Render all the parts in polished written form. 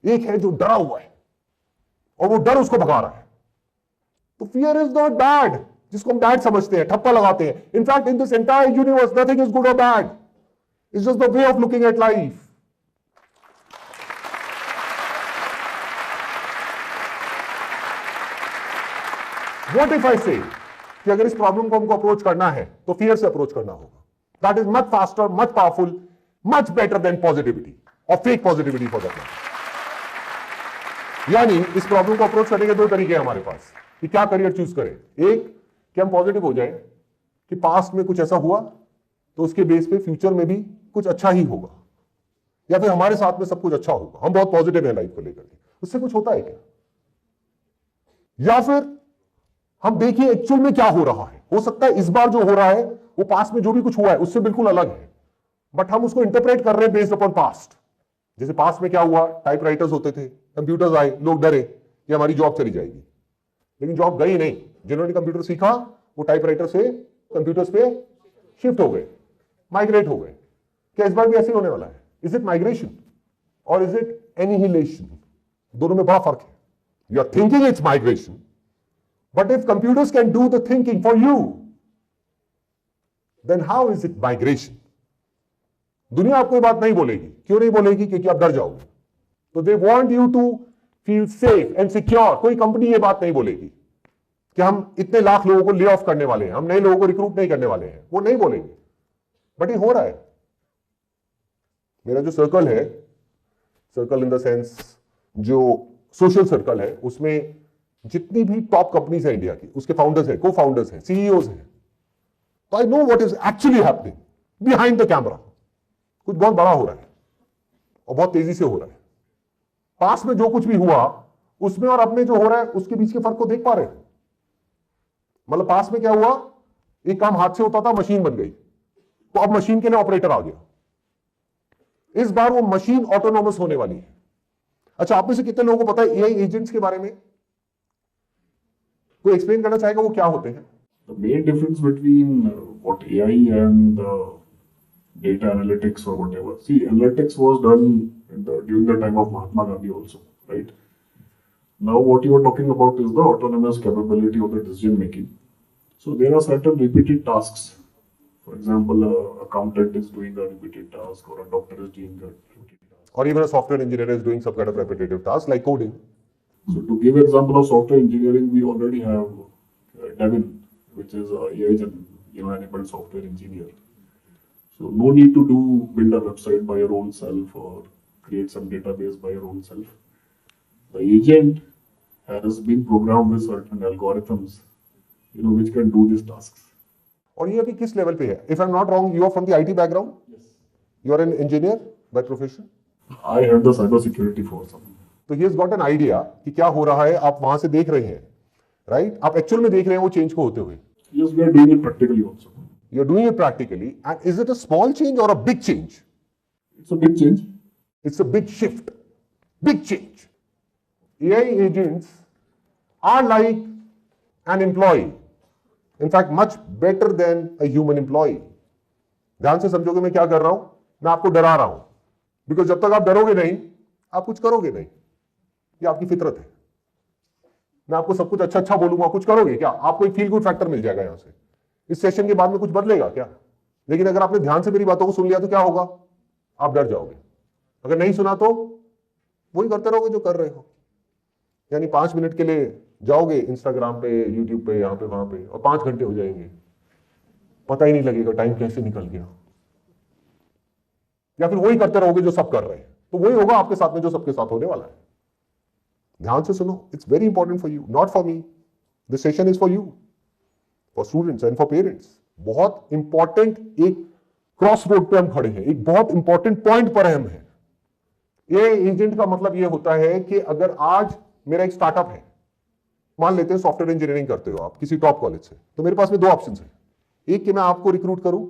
एक है जो डरा हुआ है और वो डर उसको भगा रहा है। तो फियर इज नॉट बैड, जिसको हम बैड समझते हैं, ठप्पा लगाते हैं। In fact in this entire universe nothing is good और bad, it's just the way of looking at life. What if I say कि अगर इस प्रॉब्लम को हमको अप्रोच करना है तो फियर से अप्रोच करना होगा। That is much faster, much powerful, much better than positivity और fake positivity for that matter. यानी इस प्रॉब्लम को अप्रोच करने के दो तरीके हैं हमारे पास कि क्या करियर चूज करें। एक कि हम पॉजिटिव हो जाए कि पास्ट में कुछ ऐसा हुआ तो उसके बेस पे फ्यूचर में भी कुछ अच्छा ही होगा, या फिर हमारे साथ में सब कुछ अच्छा होगा, हम बहुत पॉजिटिव हैं लाइफ को लेकर के, उससे कुछ होता है क्या। या फिर हम देखिए एक्चुअल में क्या हो रहा है। हो सकता है इस बार जो हो रहा है वो पास्ट में जो भी कुछ हुआ है उससे बिल्कुल अलग है, बट हम उसको इंटरप्रेट कर रहे हैं बेस्ड अपॉन पास्ट। जैसे पास्ट में क्या हुआ, टाइपराइटर्स होते थे, कंप्यूटर्स आए, लोग डरे कि हमारी जॉब चली जाएगी, लेकिन जॉब गई नहीं। जिन्होंने कंप्यूटर सीखा वो टाइपराइटर से कंप्यूटर्स पे शिफ्ट हो गए, माइग्रेट हो गए। क्या इस बार भी ऐसे होने वाला है? इज इट माइग्रेशन और इज इट एनिहिलेशन? दोनों में बड़ा फर्क है। You are thinking it's migration, but if computers can do the thinking for you, then how is it migration? दुनिया आपको ये बात नहीं बोलेगी। क्यों नहीं बोलेगी? क्योंकि आप डर जाओगे। तो they want you to feel safe and secure. कोई कंपनी ये बात नहीं बोलेगी कि हम इतने लाख लोगों को ले ऑफ करने वाले हैं, हम नए लोगों को रिक्रूट नहीं करने वाले हैं, वो नहीं बोलेंगे, बट ये हो रहा है। मेरा जो सर्कल है, सर्कल इन द सेंस जो सोशल सर्कल है, उसमें जितनी भी टॉप कंपनीज है इंडिया की, उसके फाउंडर्स हैं, को फाउंडर्स हैं, सीईओज हैं। तो I know what is actually happening behind the camera. कुछ बहुत बड़ा हो रहा है और बहुत तेजी से हो रहा है। पास में जो कुछ भी हुआ उसमें और अब में जो हो रहा है उसके बीच के फर्क को देख पा रहे हैं। मतलब पास में क्या हुआ, एक काम हाथ से होता था, मशीन बन गई, तो अब मशीन के लिए ऑपरेटर आ गया। इस बार वो मशीन ऑटोनोमस होने वाली है। अच्छा, आप में से कितने लोगों को पता है एआई एजेंट्स के बारे में? कोई एक्सप्लेन करना चाहेगा वो क्या होते हैं? The main difference between what AI and data analytics or whatever. See, analytics was done during the time of Mahatma Gandhi also, right? Now what you are talking about is the autonomous capability of the decision making. So there are certain repeated tasks. For example, an accountant is doing a repeated task, or a doctor is doing a repeated task. Or even a software engineer is doing some kind of repetitive task like coding. So to give example of software engineering, we already have Devin, which is a AI enabled software engineer. So no need to build a website by your own self or create some database by your own self. The agent has been programmed with certain algorithms, which can do these tasks. और ये अभी किस level पे है? If I'm not wrong, you are from the IT background? Yes. You are an engineer by profession? I have the cyber security for some. तो he has got an idea कि क्या हो रहा है, आप वहां से देख रहे हैं, राइट? आप एक्चुअल में देख रहे हैं वो चेंज को होते हुए। Yes, we are doing it practically also. You're doing it practically, and is it a small change or a big change? It's a big change. It's a big shift, big change. AI agents are like an employee, in fact much better than a human employee. ध्यान से समझोगे मैं क्या कर रहा हूं? मैं आपको डरा रहा हूं, बिकॉज जब तक आप डरोगे नहीं आप कुछ करोगे नहीं। ये आपकी फितरत है। मैं आपको सब कुछ अच्छा अच्छा बोलूंगा, कुछ करोगे क्या? आपको एक फील गुड फैक्टर मिल जाएगा यहां से। इस सेशन के बाद में कुछ बदलेगा क्या? लेकिन अगर आपने ध्यान से मेरी बातों को सुन लिया तो क्या होगा? आप डर जाओगे। अगर नहीं सुना तो वही करते रहोगे जो कर रहे हो। यानी 5 मिनट के लिए जाओगे इंस्टाग्राम पे, यूट्यूब पे, यहां पे वहां पे, और 5 घंटे हो जाएंगे, पता ही नहीं लगेगा टाइम कैसे निकल गया। या फिर वही करते रहोगे जो सब कर रहे हैं, तो वही होगा आपके साथ में जो सबके साथ होने वाला है। ध्यान से सुनो, it's very important for you, not for me. This session is for you, for students and for parents. बहुत इंपॉर्टेंट एक क्रॉस रोड पे हम खड़े हैं, एक बहुत इंपॉर्टेंट पॉइंट पर हम हैं। ये एजेंट का मतलब ये होता है कि अगर आज मेरा एक स्टार्टअप है, मान लेते हैं सॉफ्टवेयर इंजीनियरिंग करते हो आप किसी टॉप कॉलेज से, तो मेरे पास में 2 ऑप्शंस हैं। एक कि मैं आपको रिक्रूट करूं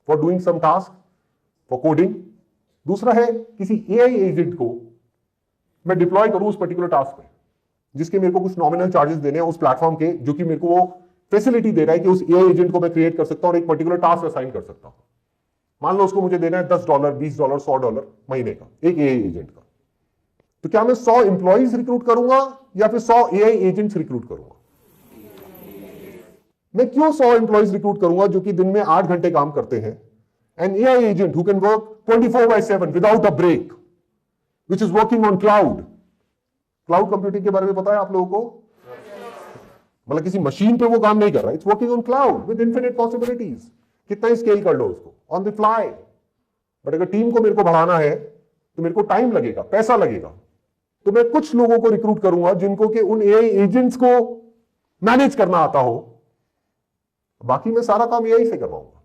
for doing some task, for coding. दूसरा है किसी एआई एजेंट को मैं डिप्लॉय करूं उस पर्टिकुलर टास्क पे, जिसके मेरे को कुछ नॉमिनल चार्जेस देने हैं उस प्लेटफॉर्म के, जो कि मेरे को वो फैसिलिटी दे रहा है कि उस एआई एजेंट को मैं क्रिएट कर सकता हूं और एक पर्टिकुलर टास्क असाइन कर सकता हूं। मान लो उसको मुझे देना है $10, $20, $100 महीने का, एक एआई एजेंट का। तो क्या मैं 100 एम्प्लॉइज रिक्रूट करूंगा या फिर 100 एआई एजेंट्स रिक्रूट करूंगा? मैं क्यों 100 एम्प्लॉइज रिक्रूट करूंगा जो कि दिन में 8 घंटे काम करते हैं, an AI agent who can work 24/7 without a break, which is working on cloud. Cloud computing के बारे में पता है आप लोगों को? मतलब किसी मशीन पे वो काम नहीं कर रहा, it's working on cloud with infinite possibilities. कितना ही स्केल कर लो उसको ऑन द फ्लाई। बट अगर टीम को मेरे को बढ़ाना है तो मेरे को टाइम लगेगा, पैसा लगेगा, तो मैं कुछ लोगों को रिक्रूट करूंगा जिनको कि उन एआई एजेंट्स को मैनेज करना आता हो, बाकी मैं सारा काम एआई से करवाऊंगा।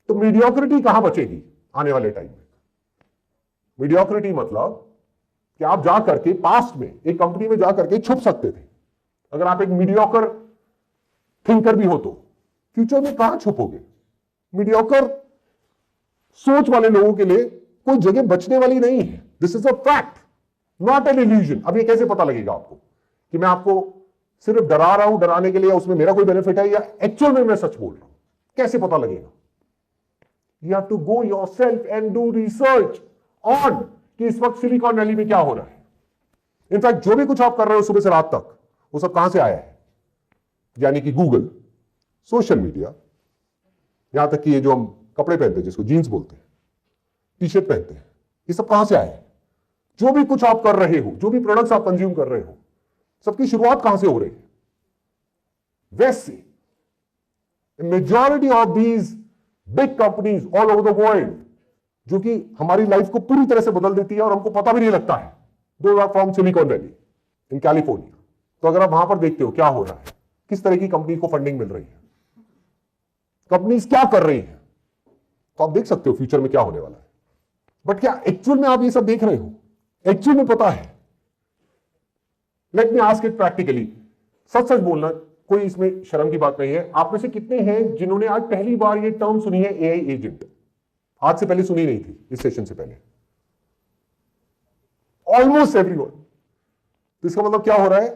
तो मीडियोक्रिटी कहां बचेगी आने वाले टाइम में? मीडियोक्रिटी मतलब कि आप जा करके पास्ट में एक कंपनी में जा करके छुप सकते थे। अगर आप एक मीडियोकर थिंकर भी हो तो फ्यूचर में कहां छुपोगे? मीडियोकर सोच वाले लोगों के लिए कोई जगह बचने वाली नहीं है। This is a fact, not an illusion. अब ये कैसे पता लगेगा आपको कि मैं आपको सिर्फ डरा रहा हूं, डराने के लिए, उसमें मेरा कोई बेनिफिट है या एक्चुअल में मैं सच बोल रहा हूं? कैसे पता लगेगा? You have to go yourself and do research on कि इस वक्त सिलिकॉन वैली में क्या हो रहा है। इनफैक्ट जो भी कुछ आप कर रहे हो सुबह से रात तक, वो सब कहां से आया है? यानी कि गूगल, सोशल मीडिया, यहां तक कि ये जो हम कपड़े पहनते हैं जिसको जीन्स बोलते हैं, टी शर्ट पहनते हैं, ये सब कहां से आया है? जो भी कुछ आप कर रहे हो, जो भी प्रोडक्ट्स आप कंज्यूम कर रहे हो, सबकी शुरुआत कहां से हो रही है? वेस्ट से। Majority of these big companies all over the world, जो कि हमारी लाइफ को पूरी तरह से बदल देती है और हमको पता भी नहीं लगता है, those are from Silicon Valley in California. तो अगर आप वहां पर देखते हो क्या हो रहा है, किस तरह की कंपनी को फंडिंग मिल रही है, कंपनीज क्या कर रही है, तो आप देख सकते हो फ्यूचर में क्या होने वाला है। बट क्या एक्चुअल में आप ये सब देख रहे हो? एक्चुअल में पता है? Let me ask it practically. सच सच बोलना, कोई इसमें शर्म की बात नहीं है। आप में से कितने हैं जिन्होंने आज पहली बार ये टर्म सुनी है, एआई एजेंट? आज से पहले सुनी नहीं थी, इस सेशन से पहले। Almost everyone. तो इसका मतलब क्या हो रहा है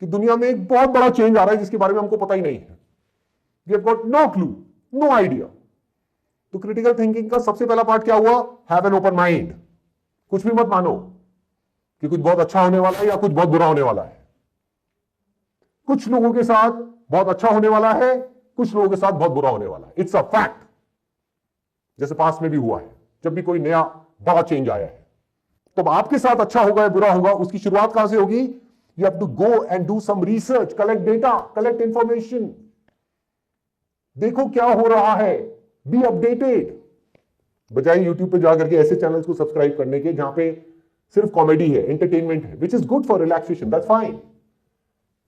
कि दुनिया में एक बहुत बड़ा चेंज आ रहा है जिसके बारे में हमको पता ही नहीं है। We have got no clue, no idea. तो क्रिटिकल थिंकिंग का सबसे पहला पार्ट क्या हुआ? Have an open mind. कुछ भी मत मानो कि कुछ बहुत अच्छा होने वाला है या कुछ बहुत बुरा होने वाला है। कुछ लोगों के साथ बहुत अच्छा होने वाला है, कुछ लोगों के साथ बहुत बुरा होने वाला है। It's a fact. जैसे पास्ट में भी हुआ है, जब भी कोई नया बड़ा चेंज आया है, तो आपके साथ अच्छा होगा या बुरा होगा, उसकी शुरुआत कहां से होगी? You have to go and do some research, collect data, collect information, देखो क्या हो रहा है, बी अपडेटेड। बजाय यूट्यूब पे जाकर के ऐसे चैनल्स को सब्सक्राइब करने के जहां पे सिर्फ कॉमेडी है, एंटरटेनमेंट है, which is good for relaxation, that's fine.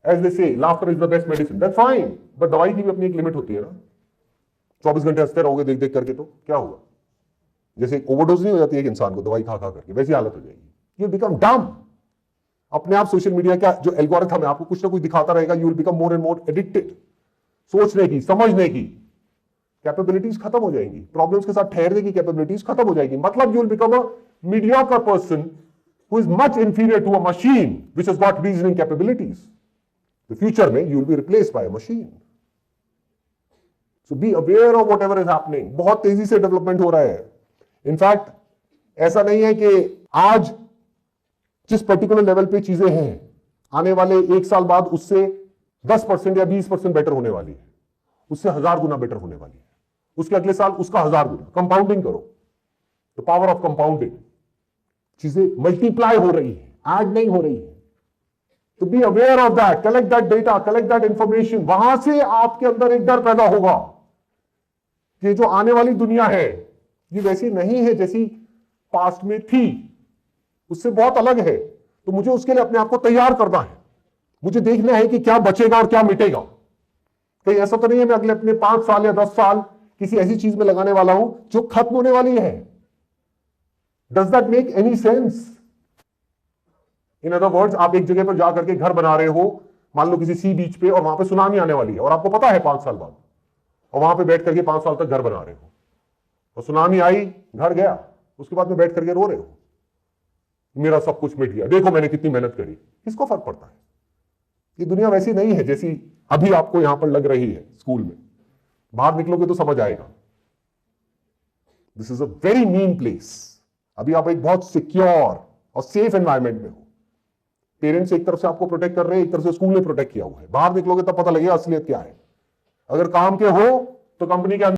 As they say laughter is the best medicine, that's fine. But दवाई की भी अपनी एक लिमिट होती है ना। 24 घंटे हंसते रहोगे देख देख करके तो क्या होगा? जैसे ओवरडोज नहीं हो जाती है एक इंसान को दवाई खा खा करके, वैसी हालत हो जाएगी। यू बिकम डम। अपने आप सोशल मीडिया का जो एल्गोरिथम है आपको कुछ ना कुछ दिखाता रहेगा, you will become more and more addicted. सोचने की, समझने की कैपेबिलिटीज खत्म हो जाएंगी, प्रॉब्लम्स के साथ ठहरने की कैपेबिलिटीज खत्म हो जाएगी। मतलब you will become a mediocre person who is much inferior to a machine which has got reasoning capabilities. The future में you will be replaced by a machine. So be aware of whatever is happening. बहुत तेजी से development हो रहा है। In fact ऐसा नहीं है कि आज जिस पर्टिकुलर लेवल पे चीजें हैं, आने वाले 1 साल बाद उससे 10% या 20% बेटर होने वाली है, उससे 1000 गुना बेटर होने वाली है, उसके अगले साल उसका 1000 गुना। कंपाउंडिंग करो, द पावर ऑफ कंपाउंडिंग। चीजें मल्टीप्लाई हो रही है, ऐड नहीं हो रही है। तो B aware of that, collect that data, collect that information. वहां से आपके अंदर एक डर पैदा होगा कि जो आने वाली दुनिया है ये वैसी नहीं है जैसी पास्ट में थी, उससे बहुत अलग है। तो मुझे उसके लिए अपने आप को तैयार करना है। मुझे देखना है कि क्या बचेगा और क्या मिटेगा। कहीं ऐसा तो नहीं है मैं अगले अपने 5 साल या 10 साल किसी ऐसी चीज में लगाने वाला हूं जो खत्म होने वाली है। Does that make any sense? In other words, आप एक जगह पर जाकर के घर बना रहे हो, मान लो किसी सी बीच पे, और वहां पे सुनामी आने वाली है और आपको पता है 5 साल बाद, और वहां पे बैठ करके 5 साल तक घर बना रहे हो, और सुनामी आई, घर गया, उसके बाद में बैठ करके रो रहे हो, मेरा सब कुछ मिट गया, देखो मैंने कितनी मेहनत करी। किसको फर्क पड़ता है? ये दुनिया वैसी नहीं है जैसी अभी आपको यहां पर लग रही है स्कूल में। बाहर निकलोगे तो समझ आएगा। This is a very mean place. अभी आप एक बहुत सिक्योर और सेफ एनवायरमेंट में हो। पेरेंट्स एक तरफ से आपको प्रोटेक्ट कर रहे हैं, एक तरफ से स्कूल ने प्रोटेक्ट किया हुआ है। बाहर निकलोगे तब पता लगेगा असलियत क्या है। अगर काम के हो तो कंपनी के अंदर